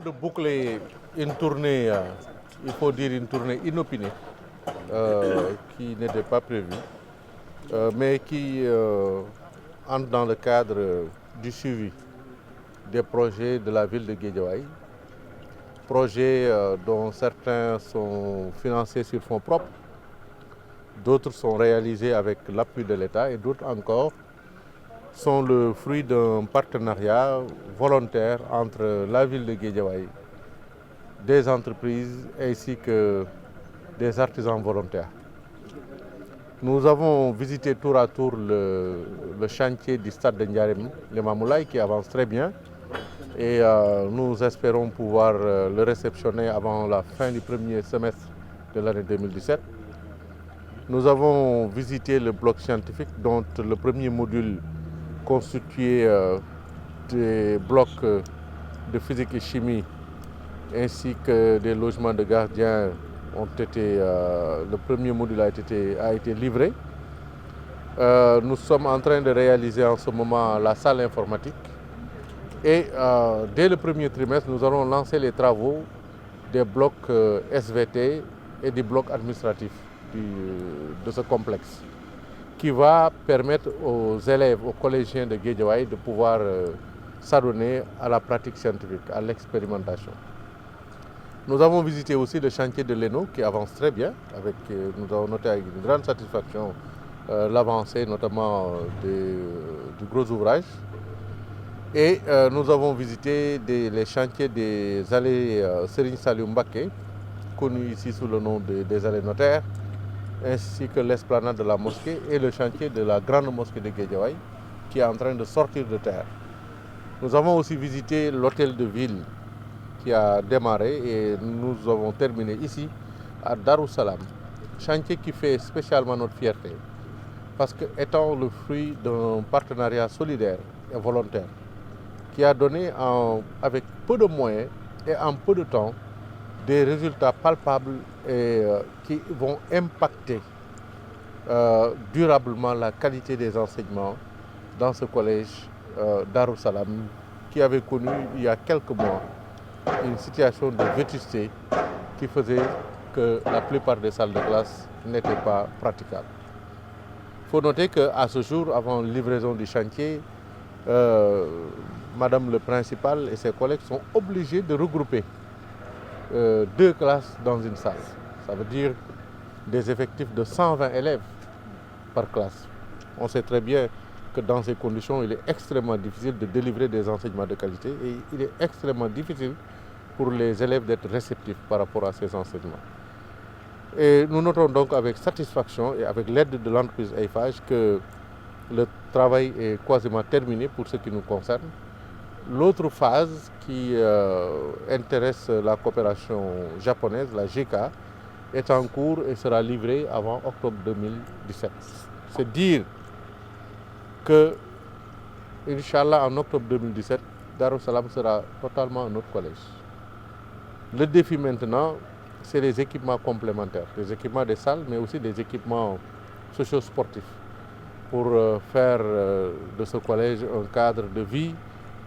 de boucler une tournée, il faut dire une tournée inopinée, qui n'était pas prévue, mais qui entre dans le cadre du suivi des projets de la ville de Guédiawaye, projets dont certains sont financés sur fonds propres, d'autres sont réalisés avec l'appui de l'État et d'autres encore sont le fruit d'un partenariat volontaire entre la ville de Guédiawaye, des entreprises ainsi que des artisans volontaires. Nous avons visité tour à tour le chantier du stade de Ndiarème Limamoulaye qui avance très bien et nous espérons pouvoir le réceptionner avant la fin du premier semestre de l'année 2017. Nous avons visité le bloc scientifique dont le premier module constitué des blocs de physique et chimie ainsi que des logements de gardiens ont été, le premier module a été livré. Nous sommes en train de réaliser en ce moment la salle informatique et dès le premier trimestre, nous allons lancer les travaux des blocs SVT et des blocs administratifs de ce complexe qui va permettre aux élèves, aux collégiens de Guédiawaye de pouvoir s'adonner à la pratique scientifique, à l'expérimentation. Nous avons visité aussi le chantier de l'ENO qui avance très bien. Nous avons noté avec une grande satisfaction l'avancée notamment du gros ouvrage. Et nous avons visité les chantiers des allées Serigne Saliou Mbacké, connus ici sous le nom des allées notaires, ainsi que l'esplanade de la mosquée et le chantier de la grande mosquée de Guédiawaye qui est en train de sortir de terre. Nous avons aussi visité l'hôtel de ville qui a démarré et nous avons terminé ici à Darou Salam, chantier qui fait spécialement notre fierté parce que étant le fruit d'un partenariat solidaire et volontaire qui a donné avec peu de moyens et en peu de temps des résultats palpables et qui vont impacter durablement la qualité des enseignements dans ce collège Darou Salam qui avait connu il y a quelques mois une situation de vétusté qui faisait que la plupart des salles de classe n'étaient pas praticables. Il faut noter qu'à ce jour, avant livraison du chantier, Madame le principal et ses collègues sont obligés de regrouper 2 classes dans une salle. Ça veut dire des effectifs de 120 élèves par classe. On sait très bien que dans ces conditions, il est extrêmement difficile de délivrer des enseignements de qualité et il est extrêmement difficile pour les élèves d'être réceptifs par rapport à ces enseignements. Et nous notons donc avec satisfaction et avec l'aide de l'entreprise Eiffage que le travail est quasiment terminé pour ce qui nous concerne. L'autre phase qui intéresse la coopération japonaise, la GK, est en cours et sera livrée avant octobre 2017. C'est dire que, Inch'Allah, en octobre 2017, Darou Salam sera totalement un autre collège. Le défi maintenant, c'est les équipements complémentaires, les équipements des salles, mais aussi des équipements socio-sportifs pour faire de ce collège un cadre de vie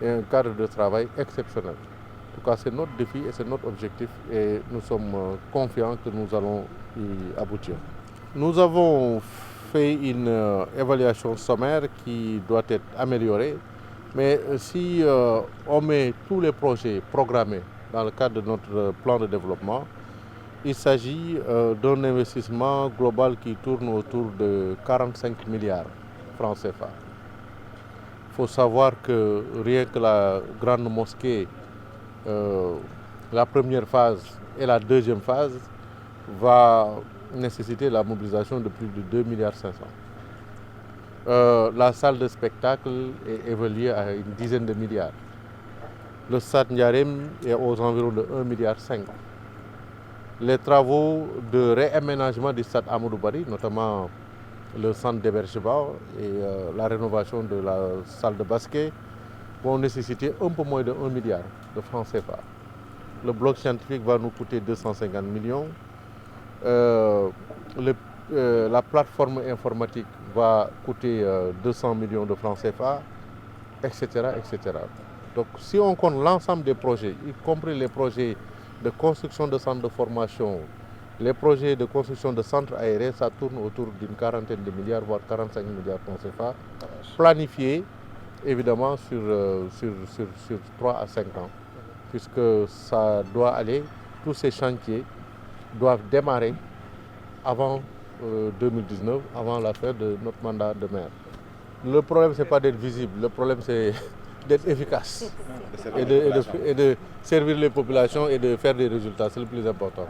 et un cadre de travail exceptionnel. En tout cas, c'est notre défi et c'est notre objectif et nous sommes confiants que nous allons y aboutir. Nous avons fait une évaluation sommaire qui doit être améliorée, mais si on met tous les projets programmés dans le cadre de notre plan de développement, il s'agit d'un investissement global qui tourne autour de 45 milliards francs CFA. Il faut savoir que rien que la grande mosquée, la première phase et la deuxième phase va nécessiter la mobilisation de plus de 2 milliards 500. La salle de spectacle est évaluée à une dizaine de milliards. Le stade Ndiarème est aux environs de 1,5 milliard. Les travaux de réaménagement du stade Amadou Barry, notamment le centre d'hébergement et la rénovation de la salle de basket, vont nécessiter un peu moins de 1 milliard de francs CFA. Le bloc scientifique va nous coûter 250 millions. La plateforme informatique va coûter 200 millions de francs CFA, etc., etc. Donc si on compte l'ensemble des projets, y compris les projets de construction de centres de formation, les projets de construction de centres aérés, ça tourne autour d'une quarantaine de milliards, voire 45 milliards de francs CFA, planifiés évidemment sur 3 à 5 ans, puisque ça doit aller, tous ces chantiers doivent démarrer avant 2019, avant la fin de notre mandat de maire. Le problème, ce n'est pas d'être visible, le problème, c'est d'être efficace et de servir les populations et de faire des résultats, c'est le plus important.